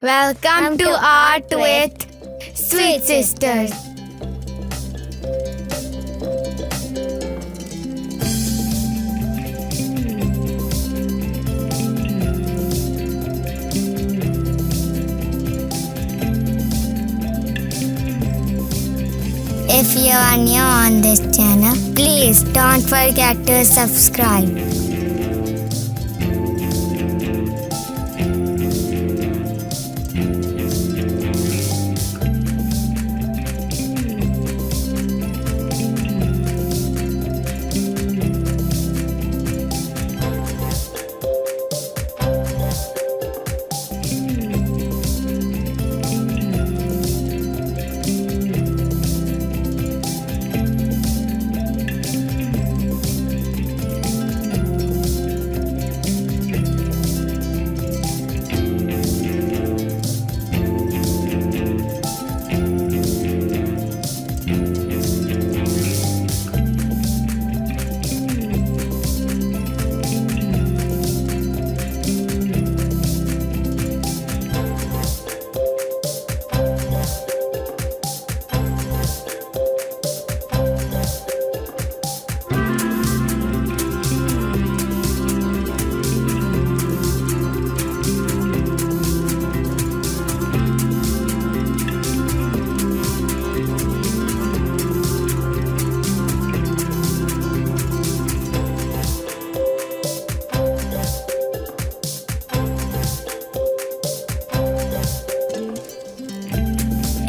Welcome to Art with Sweet Sisters. If you are new on this channel, please don't forget to subscribe.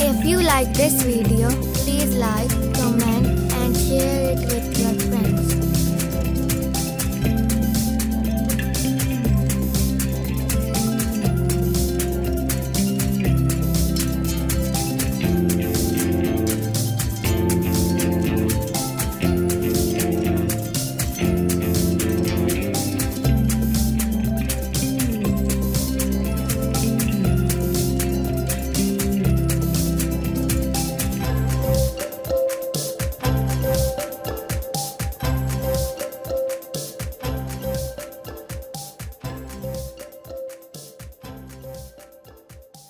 If you like this video, please like, comment and share it with your friends.